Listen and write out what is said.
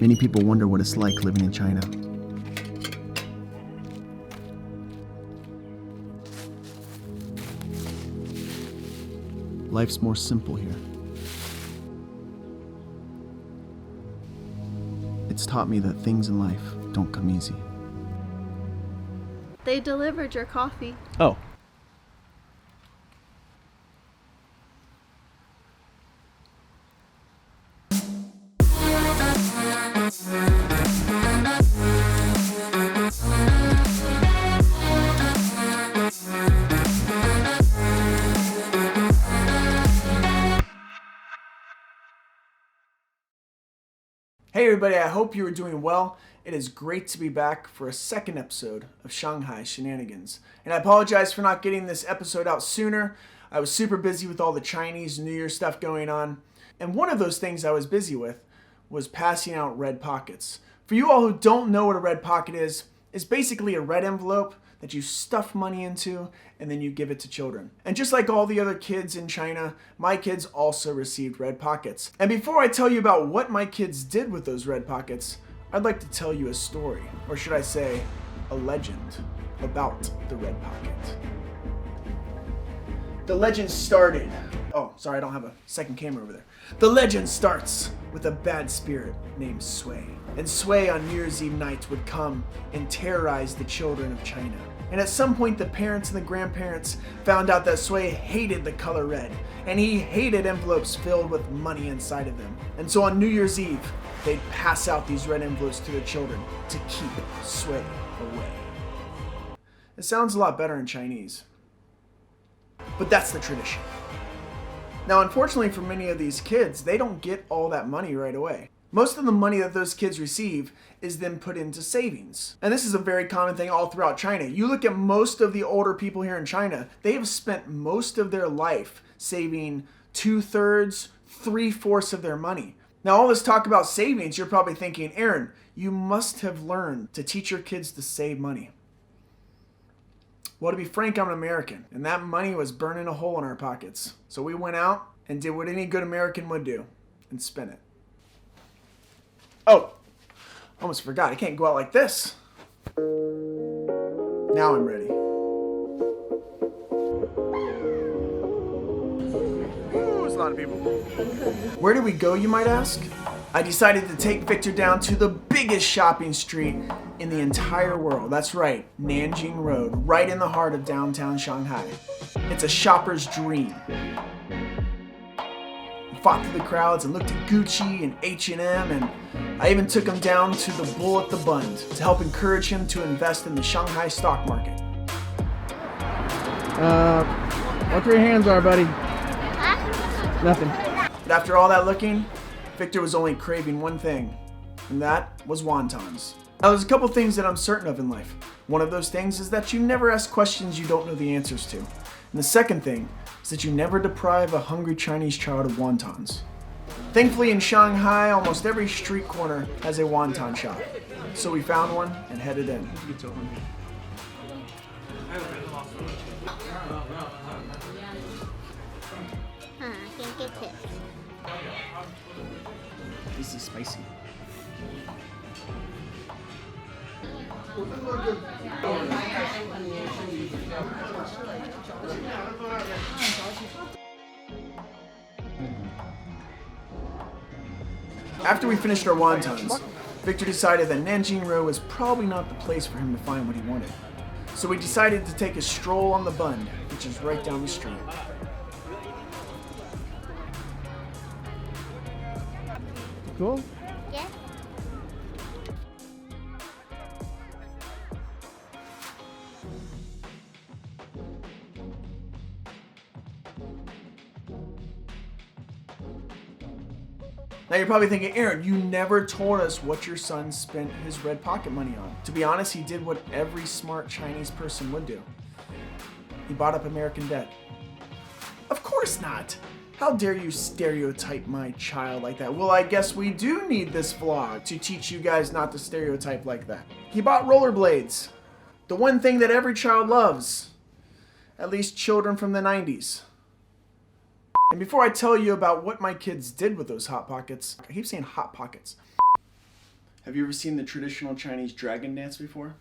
Many people wonder what it's like living in China. Life's more simple here. It's taught me that things in life don't come easy. They delivered your coffee. Oh. Hey everybody, I hope you are doing well. It is great to be back for a second episode of Shanghai Shenanigans. And I apologize for not getting this episode out sooner. I was super busy with all the Chinese New Year stuff going on. And one of those things I was busy with was passing out red pockets. For you all who don't know what a red pocket is, it's basically a red envelope that you stuff money into and then you give it to children. And just like all the other kids in China, my kids also received red pockets. And before I tell you about what my kids did with those red pockets, I'd like to tell you a story, or should I say, a legend about the red pocket. The legend started, oh, sorry, I don't have a second camera over there. The legend starts with a bad spirit named Sui. And Sui on New Year's Eve night would come and terrorize the children of China. And at some point, the parents and the grandparents found out that Sui hated the color red, and he hated envelopes filled with money inside of them. And so on New Year's Eve, they'd pass out these red envelopes to the children to keep Sui away. It sounds a lot better in Chinese, but that's the tradition. Now, unfortunately for many of these kids, they don't get all that money right away. Most of the money that those kids receive is then put into savings. And this is a very common thing all throughout China. You look at most of the older people here in China, they have spent most of their life saving 2/3, 3/4 of their money. Now, all this talk about savings, you're probably thinking, Aaron, you must have learned to teach your kids to save money. Well, to be frank, I'm an American, and that money was burning a hole in our pockets. So we went out and did what any good American would do, and spent it. Oh, almost forgot, I can't go out like this. Now I'm ready. Ooh, there's a lot of people. Where did we go, you might ask? I decided to take Victor down to the biggest shopping street in the entire world. That's right, Nanjing Road, right in the heart of downtown Shanghai. It's a shopper's dream. We fought through the crowds and looked at Gucci and H&M, and I even took him down to the bull at the bund to help encourage him to invest in the Shanghai stock market. What your hands are, buddy? Nothing. But after all that looking, Victor was only craving one thing, and that was wontons. Now, there's a couple things that I'm certain of in life. One of those things is that you never ask questions you don't know the answers to. And the second thing is that you never deprive a hungry Chinese child of wontons. Thankfully, in Shanghai, almost every street corner has a wonton shop. So we found one and headed in. I can get it. This is spicy. After we finished our wontons, Victor decided that Nanjing Road was probably not the place for him to find what he wanted. So we decided to take a stroll on the bund, which is right down the street. Cool? Yeah. Now you're probably thinking, Aaron, you never told us what your son spent his red pocket money on. To be honest, he did what every smart Chinese person would do. He bought up American debt. Of course not. How dare you stereotype my child like that? Well, I guess we do need this vlog to teach you guys not to stereotype like that. He bought rollerblades. The one thing that every child loves. At least children from the 90s. And before I tell you about what my kids did with those Hot Pockets, I keep saying Hot Pockets. Have you ever seen the traditional Chinese dragon dance before?